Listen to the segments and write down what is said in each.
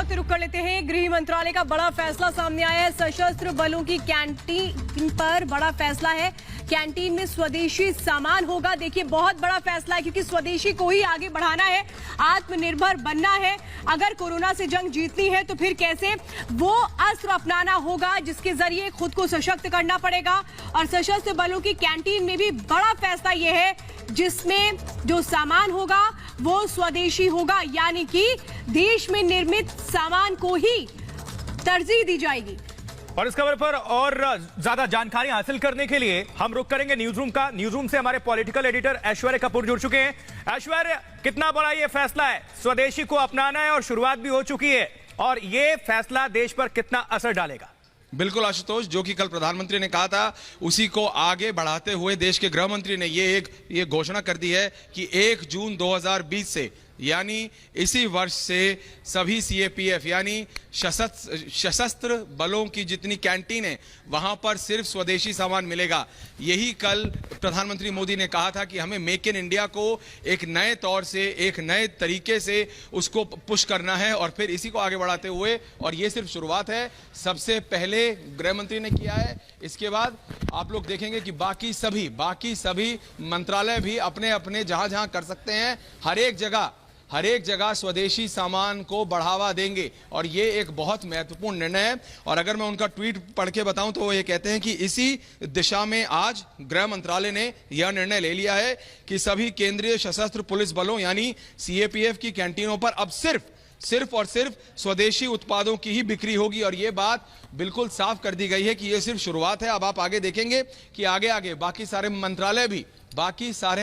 वक्त रुक कर लेते हैं। गृह मंत्रालय का बड़ा फैसला सामने आया है। सशस्त्र बलों की कैंटीन पर बड़ा फैसला है। कैंटीन में स्वदेशी सामान होगा। देखिए, बहुत बड़ा फैसला है क्योंकि स्वदेशी को ही आगे बढ़ाना है, आत्मनिर्भर बनना है। अगर कोरोना से जंग जीतनी है तो फिर कैसे वो अस्त्र अपनाना होगा जिसके जरिए खुद को सशक्त करना पड़ेगा। और सशस्त्र बलों की कैंटीन में भी बड़ा फैसला यह है जिसमें जो सामान होगा वो स्वदेशी होगा, यानी कि देश में निर्मित सामान को ही तरजीह दी जाएगी। और इस खबर पर और ज्यादा जानकारी हासिल करने के लिए हम रुक करेंगे न्यूज रूम का। न्यूज रूम से हमारे पॉलिटिकल एडिटर ऐश्वर्य कपूर जुड़ चुके हैं। ऐश्वर्य, कितना बड़ा ये फैसला है? स्वदेशी को अपनाना है और शुरुआत भी हो चुकी है, और ये फैसला देश पर कितना असर डालेगा? बिल्कुल आशुतोष, जो कि कल प्रधानमंत्री ने कहा था उसी को आगे बढ़ाते हुए देश के गृह मंत्री ने ये घोषणा कर दी है कि 1 जून 2020 से, यानी इसी वर्ष से सभी सीएपीएफ यानी सशस्त्र बलों की जितनी कैंटीन है वहां पर सिर्फ स्वदेशी सामान मिलेगा। यही कल प्रधानमंत्री मोदी ने कहा था कि हमें मेक इन इंडिया को एक नए तौर से, एक नए तरीके से उसको पुश करना है और फिर इसी को आगे बढ़ाते हुए, और ये सिर्फ शुरुआत है, सबसे पहले गृह मंत्री ने किया है। इसके बाद आप लोग देखेंगे कि बाकी सभी मंत्रालय भी अपने अपने जहां कर सकते हैं हर एक जगह स्वदेशी सामान को बढ़ावा देंगे, और ये एक बहुत महत्वपूर्ण निर्णय है। और अगर मैं उनका ट्वीट पढ़ के बताऊं तो वो ये कहते हैं कि इसी दिशा में आज गृह मंत्रालय ने यह निर्णय ले लिया है कि सभी केंद्रीय सशस्त्र पुलिस बलों यानी सीएपीएफ की कैंटीनों पर अब सिर्फ और सिर्फ स्वदेशी उत्पादों की ही बिक्री होगी। और यह बात बिल्कुल साफ कर दी गई है कि यह सिर्फ शुरुआत है। अब आप आगे देखेंगे कि आगे बाकी सारे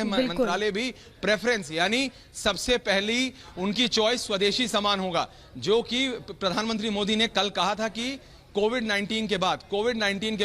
मंत्रालय भी प्रेफरेंस यानी सबसे पहली उनकी चॉइस स्वदेशी सामान होगा, जो कि प्रधानमंत्री मोदी ने कल कहा था कि कोविड-19 के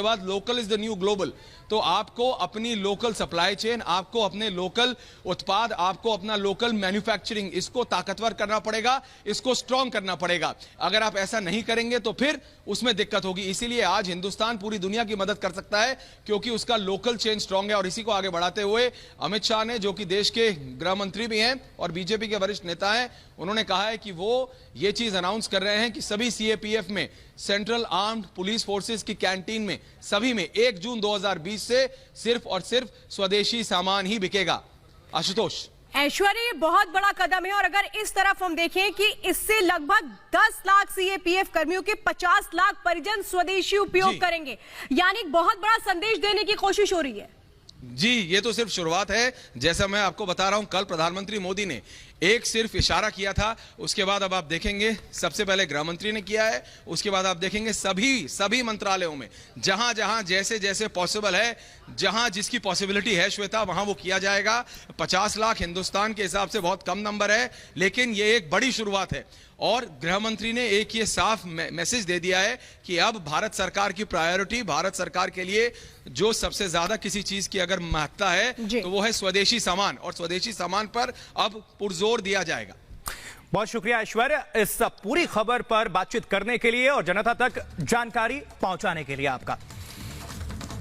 बाद local is the new global. तो आपको अपनी लोकल सप्लाई चेन, आपको अपने लोकल उत्पाद, आपको अपना लोकल मैन्युफैक्चरिंग, इसको ताकतवर करना पड़ेगा, इसको स्ट्रांग करना पड़ेगा। अगर आप ऐसा नहीं करेंगे तो फिर उसमें दिक्कत होगी। इसीलिए आज हिंदुस्तान पूरी दुनिया की मदद कर सकता है क्योंकि उसका लोकल चेन स्ट्रांग है। और इसी को आगे बढ़ाते हुए अमित शाह ने, जो कि देश के गृह मंत्री भी हैं और बीजेपी के वरिष्ठ नेता हैं, उन्होंने कहा है कि वो ये चीज अनाउंस कर रहे हैं कि सभी सीएपीएफ में, सेंट्रल आर्म्ड पुलिस फोर्सेस की कैंटीन में, सभी में 1 जून 2020 से सिर्फ और सिर्फ स्वदेशी सामान ही बिकेगा। आशुतोष। ऐश्वर्य, ये बहुत बड़ा कदम है। और अगर इस तरफ हम देखें कि इससे लगभग 10 लाख सीएपीएफ कर्मियों के 50 लाख परिजन स्वदेशी उपयोग करेंगे, यानी बहुत बड़ा संदेश देने की कोशिश हो रही है। जी, ये तो सिर्फ शुरुआत है। जैसा मैं आपको बता रहा हूं, कल प्रधानमंत्री मोदी ने एक सिर्फ इशारा किया था, उसके बाद अब आप देखेंगे सबसे पहले गृह मंत्री ने किया है, उसके बाद आप देखेंगे सभी मंत्रालयों में जहां जैसे पॉसिबल है, जहां जिसकी पॉसिबिलिटी है श्वेता, वहां वो किया जाएगा। 50 लाख हिंदुस्तान के हिसाब से बहुत कम नंबर है, लेकिन ये एक बड़ी शुरुआत है। और गृह मंत्री ने एक ये साफ मैसेज दे दिया है कि अब भारत सरकार की प्रायोरिटी, भारत सरकार के लिए जो सबसे ज्यादा किसी चीज की अगर महत्ता है तो वो है स्वदेशी सामान, और स्वदेशी सामान पर अब पुरजोर दिया जाएगा। बहुत शुक्रिया ऐश्वर्य, इस पूरी खबर पर बातचीत करने के लिए और जनता तक जानकारी पहुंचाने के लिए आपका।